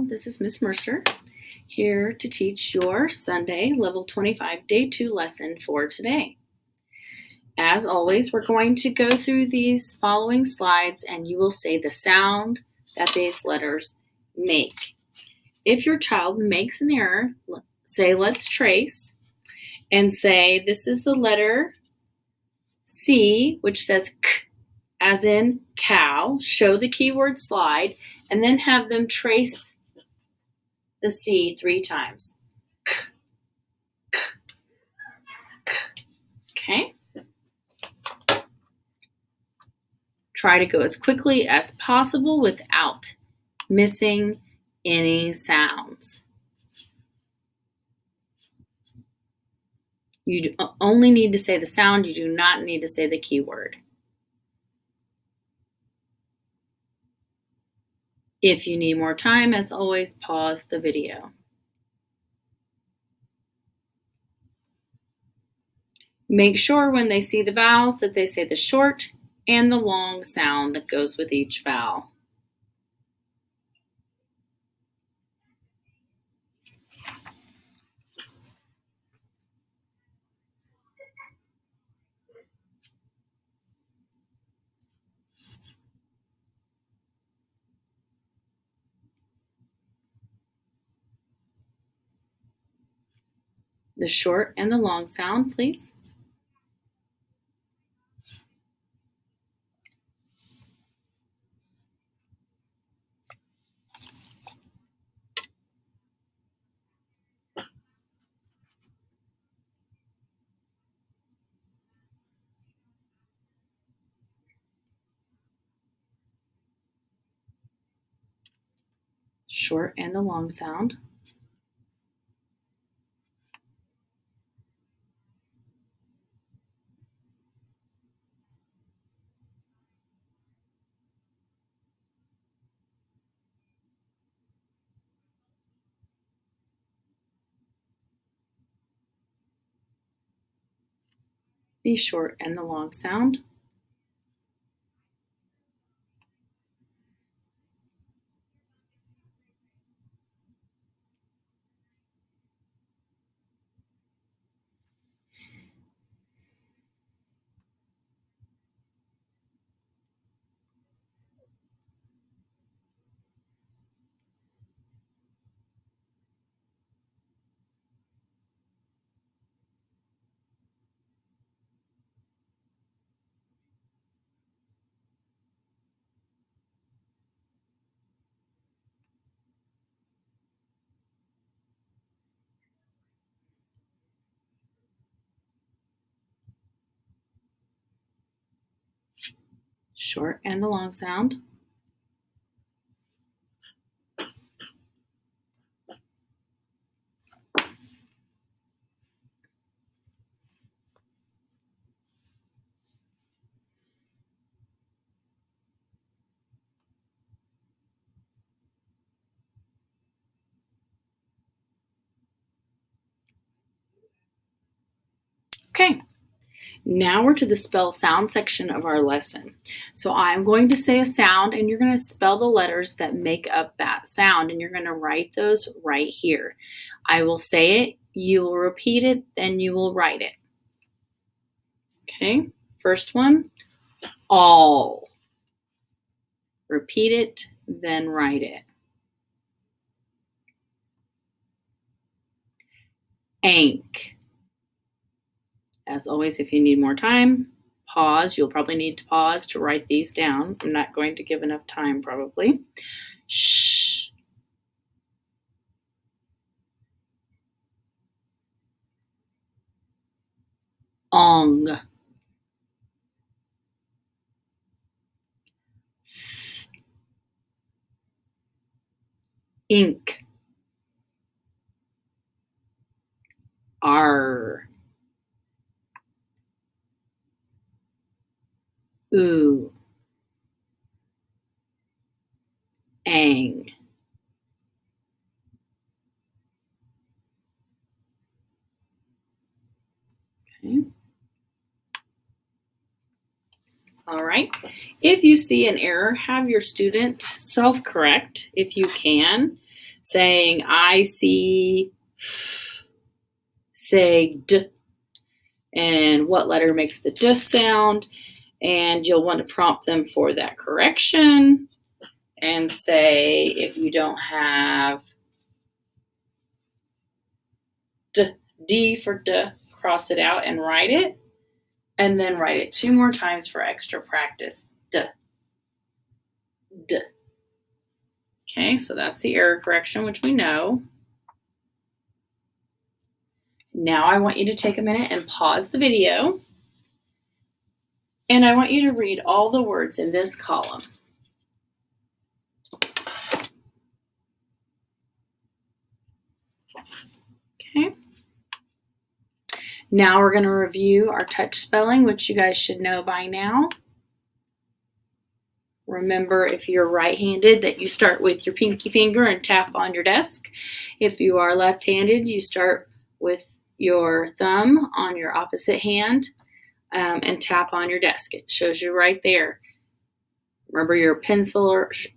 Hello, this is Miss Mercer here to teach your Sunday Level 25 Day 2 lesson for today. As always, we're going to go through these following slides and you will say the sound that these letters make. If your child makes an error, say let's trace and say this is the letter C, which says K as in cow. Show the keyword slide and then have them trace the C 3 times. Okay. Try to go as quickly as possible without missing any sounds. You only need to say the sound. You do not need to say the keyword. If you need more time, as always, pause the video. Make sure when they see the vowels that they say the short and the long sound that goes with each vowel. The short and the long sound, please. Short and the long sound. The short and the long sound. Short and the long sound. Okay, now we're to the spell sound section of our lesson. So I'm going to say a sound and you're going to spell the letters that make up that sound and you're going to write those right here. I will say it, you will repeat it, then you will write it. Okay, first one, all. Repeat it, then write it. Ank. As always, if you need more time, pause. You'll probably need to pause to write these down. I'm not going to give enough time probably. Shh. Ong. Ink. R. Ooh. Ang. Okay. All right. If you see an error, have your student self-correct if you can. saying I see, say D, and what letter makes the D sound, and you'll want to prompt them for that correction and say if you don't have D, D for D, cross it out and write it, and then write it 2 more times for extra practice. D, D. Okay, so that's the error correction, which we know. Now I want you to take a minute and pause the video, and I want you to read all the words in this column. Okay. Now we're going to review our touch spelling, which you guys should know by now. Remember, if you're right-handed, that you start with your pinky finger and tap on your desk. If you are left-handed, you start with your thumb on your opposite hand and tap on your desk. It shows you right there. Remember, your pencil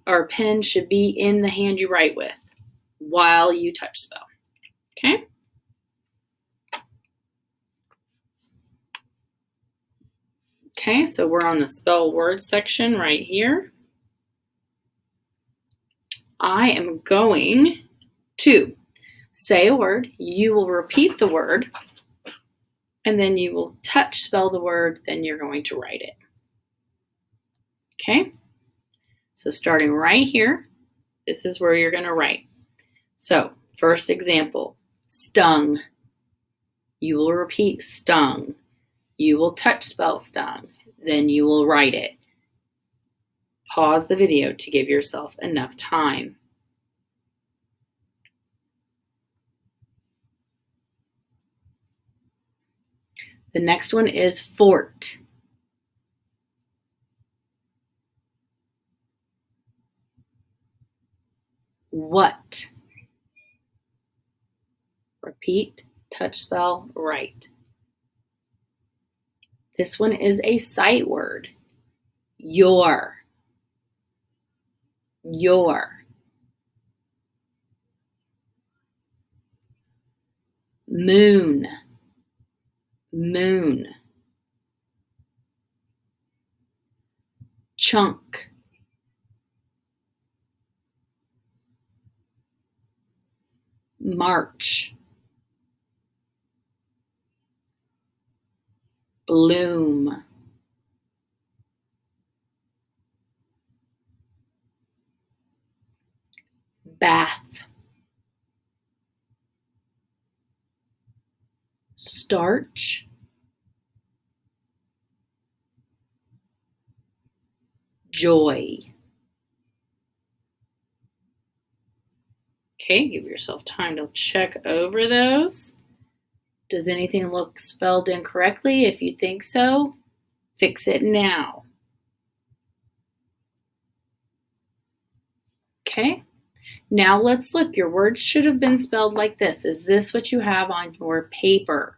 or pen should be in the hand you write with while you touch spell. Okay? Okay, so we're on the spell words section right here. I am going to say a word. You will repeat the word, and then you will touch spell the word, then you're going to write it. Okay? So starting right here, this is where you're going to write. So, first example, stung. You will repeat stung. You will touch spell stung. Then you will write it. Pause the video to give yourself enough time. The next one is fort. What? Repeat, touch spell, write. This one is a sight word. Your. Your. Moon. Moon. Chunk. March. Bloom. Bath. Starch. Joy. Okay, give yourself time to check over those. Does anything look spelled incorrectly? If you think so, fix it now. Okay, now let's look. Your words should have been spelled like this. Is this what you have on your paper?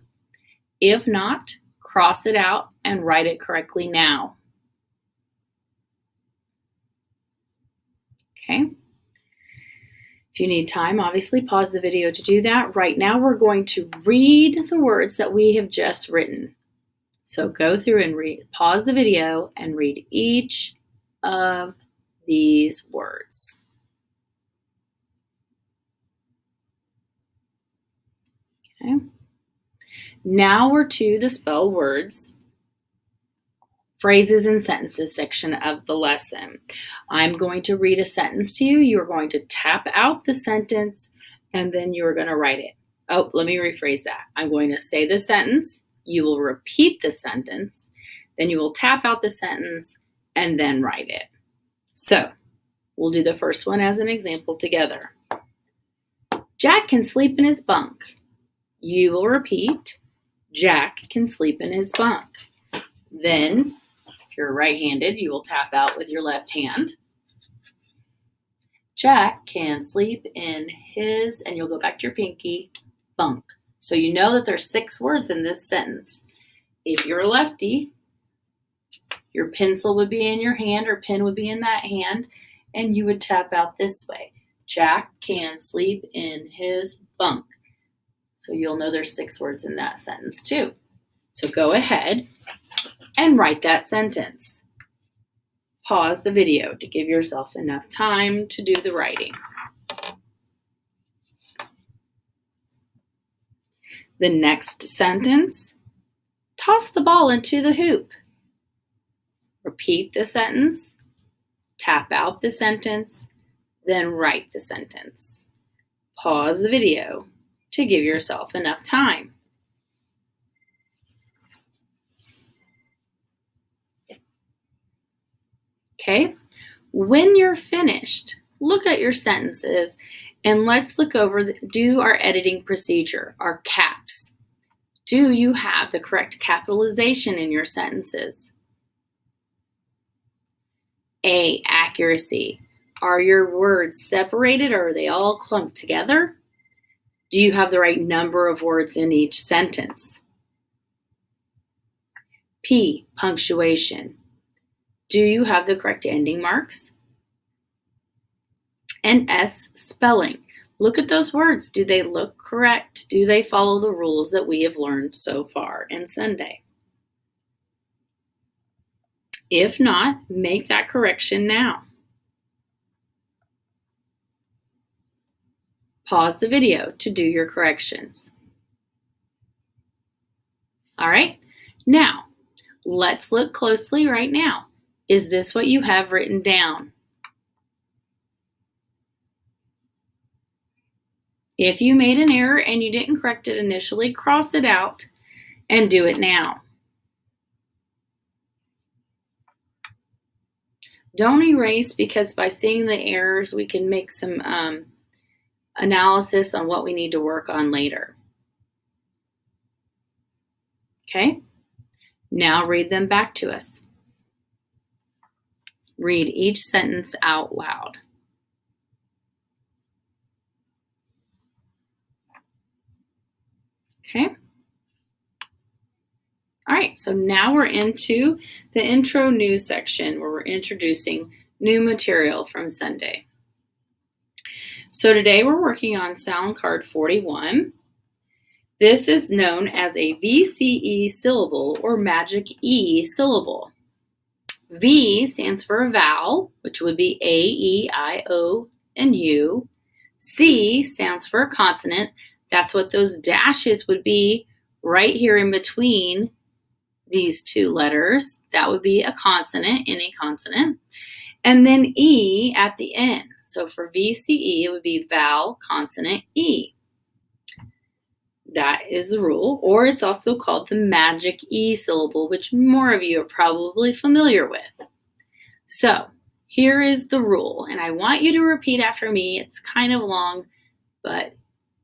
If not, cross it out and write it correctly now. Okay. If you need time, obviously pause the video to do that. Right now, we're going to read the words that we have just written. So go through and pause the video and read each of these words. Okay. Now we're to the spell words, phrases and sentences section of the lesson. I'm going to read a sentence to you. You are going to tap out the sentence, and then you are going to write it. Oh, let me rephrase that. I'm going to say the sentence. You will repeat the sentence. Then you will tap out the sentence and then write it. So we'll do the first one as an example together. Jack can sleep in his bunk. You will repeat, Jack can sleep in his bunk. Then, if you're right-handed, you will tap out with your left hand. Jack can sleep in his, and you'll go back to your pinky, bunk. So you know that there's 6 words in this sentence. If you're a lefty, your pencil would be in your hand or pen would be in that hand, and you would tap out this way. Jack can sleep in his bunk. So you'll know there's 6 words in that sentence too. So go ahead and write that sentence. Pause the video to give yourself enough time to do the writing. The next sentence, toss the ball into the hoop. Repeat the sentence, tap out the sentence, then write the sentence. Pause the video to give yourself enough time. Okay, when you're finished, look at your sentences and let's look over, do our editing procedure, our caps. Do you have the correct capitalization in your sentences? A, accuracy. Are your words separated or are they all clumped together? Do you have the right number of words in each sentence? P, punctuation. Do you have the correct ending marks? And S, spelling. Look at those words. Do they look correct? Do they follow the rules that we have learned so far in Sonday? If not, make that correction now. Pause the video to do your corrections. All right, now let's look closely right now. Is this what you have written down? If you made an error and you didn't correct it initially, cross it out and do it now. Don't erase, because by seeing the errors, we can make some analysis on what we need to work on later. Okay, now read them back to us. Read each sentence out loud. Okay. All right, so now we're into the intro news section where we're introducing new material from Sonday. So today we're working on sound card 41. This is known as a VCE syllable or magic E syllable. V stands for a vowel, which would be A, E, I, O, and U. C stands for a consonant. That's what those dashes would be right here in between these two letters. That would be a consonant in a consonant. And then E at the end. So for VCE, it would be vowel, consonant, E. That is the rule, or it's also called the magic E syllable, which more of you are probably familiar with. So here is the rule, and I want you to repeat after me. It's kind of long, but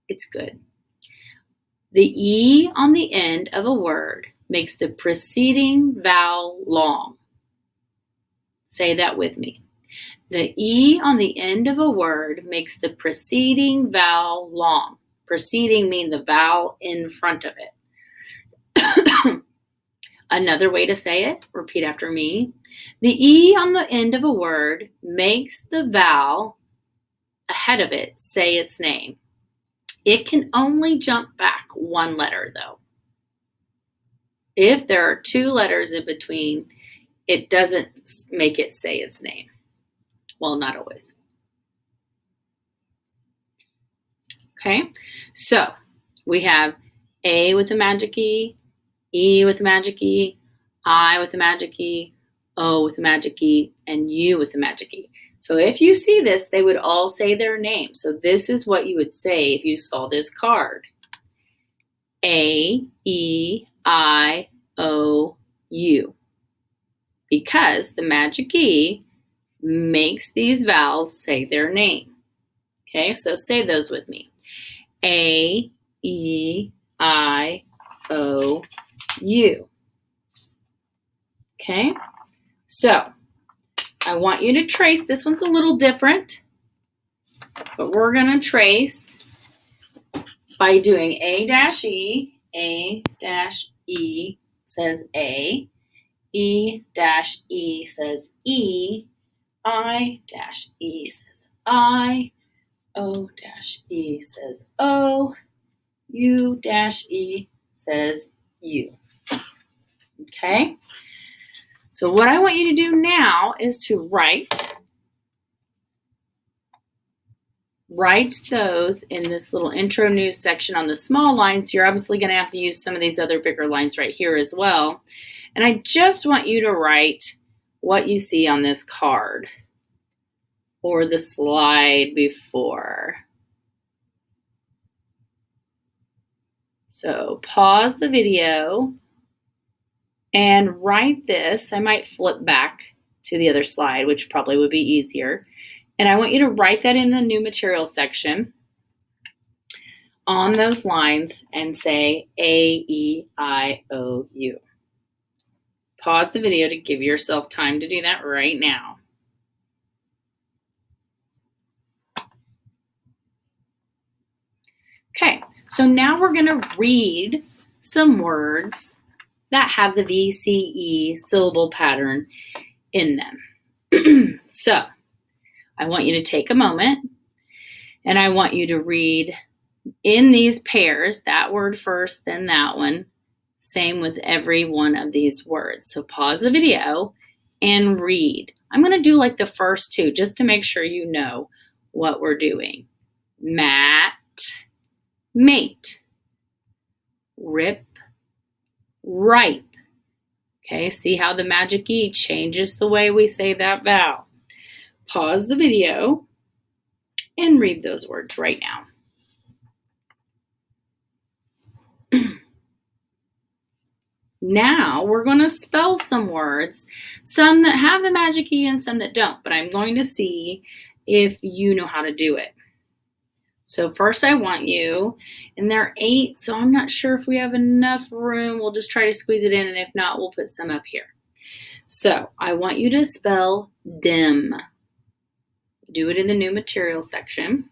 it's good. The E on the end of a word makes the preceding vowel long. Say that with me. The E on the end of a word makes the preceding vowel long. Preceding means the vowel in front of it. Another way to say it, repeat after me. The E on the end of a word makes the vowel ahead of it say its name. It can only jump back one letter, though. If there are 2 letters in between, it doesn't make it say its name. Well, not always. Okay, so we have A with a magic E with a magic E, I with a magic E, O with a magic E, and U with a magic E. So if you see this, they would all say their name. So this is what you would say if you saw this card. A, E, I, O, U. Because the magic E makes these vowels say their name. Okay, so say those with me. A, E, I, O, U. Okay, so I want you to trace. This one's a little different, but we're going to trace by doing A-E. A-E says A. E-E says E. I-E says I. O-E says O. U-E says U. Okay? So what I want you to do now is to write those in this little intro news section on the small lines. You're obviously going to have to use some of these other bigger lines right here as well. And I just want you to write what you see on this card or the slide before. So pause the video and write this. I might flip back to the other slide, which probably would be easier. And I want you to write that in the new material section on those lines and say A-E-I-O-U. Pause the video to give yourself time to do that right now. Okay, so now we're going to read some words that have the VCE syllable pattern in them. So I want you to take a moment and I want you to read in these pairs, that word first, then that one. Same with every one of these words. So pause the video and read. I'm going to do like the first two just to make sure you know what we're doing. Mat, mate, rip, ripe. Okay, see how the magic E changes the way we say that vowel. Pause the video and read those words right now. Now we're going to spell some words, some that have the magic E and some that don't, but I'm going to see if you know how to do it. So first I want you, and there are 8, so I'm not sure if we have enough room. We'll just try to squeeze it in, and if not, we'll put some up here. So I want you to spell dim. Do it in the new material section.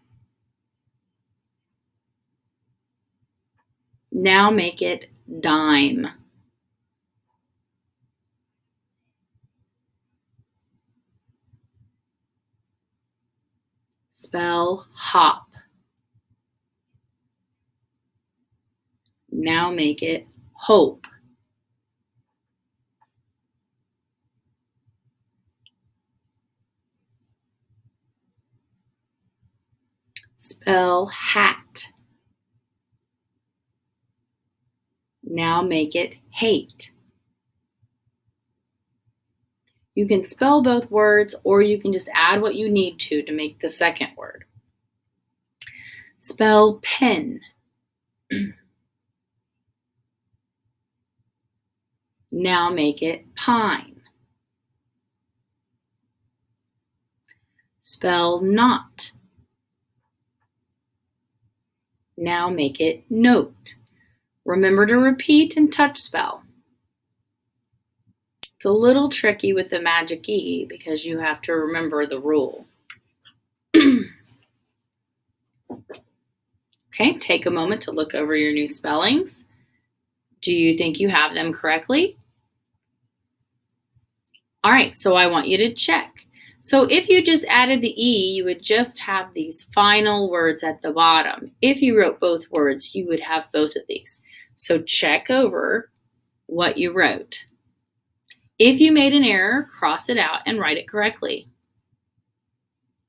Now make it dime. Spell hop. Now make it hope. Spell hat. Now make it hate. You can spell both words or you can just add what you need to make the second word. Spell pen. Now make it pine. Spell knot. Now make it note. Remember to repeat and touch spell. It's a little tricky with the magic E because you have to remember the rule. Okay, take a moment to look over your new spellings. Do you think you have them correctly? All right, so I want you to check. So if you just added the E, you would just have these final words at the bottom. If you wrote both words, you would have both of these. So check over what you wrote. If you made an error, cross it out and write it correctly.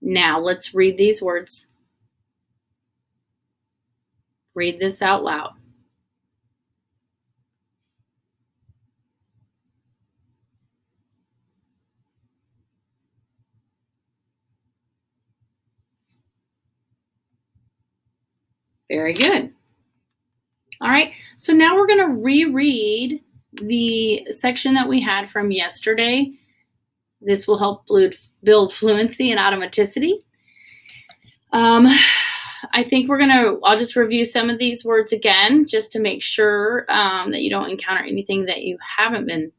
Now let's read these words. Read this out loud. Very good. All right, so now we're going to reread the section that we had from yesterday. This will help build fluency and automaticity. I think I'll just review some of these words again just to make sure that you don't encounter anything that you haven't been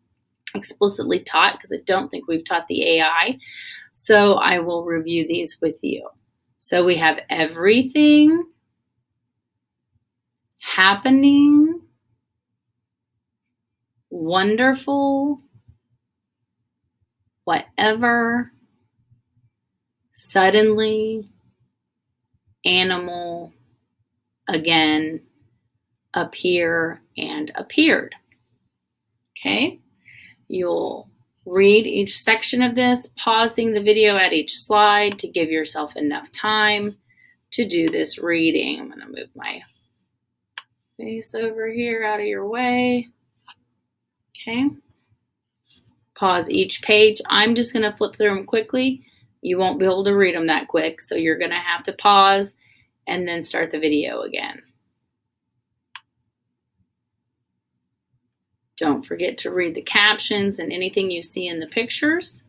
explicitly taught, because I don't think we've taught the AI. So I will review these with you. So we have everything, happening, wonderful, whatever, suddenly, animal, again, appear, and appeared. Okay, you'll read each section of this, pausing the video at each slide to give yourself enough time to do this reading. I'm going to move my face over here out of your way. Okay. Pause each page. I'm just going to flip through them quickly. You won't be able to read them that quick, so you're going to have to pause and then start the video again. Don't forget to read the captions and anything you see in the pictures.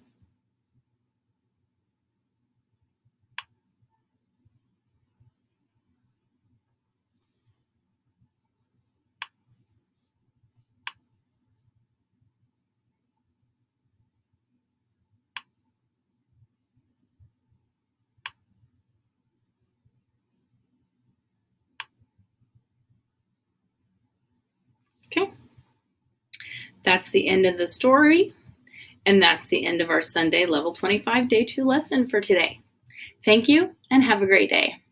Okay. That's the end of the story, and that's the end of our Sonday Level 25 Day 2 lesson for today. Thank you, and have a great day.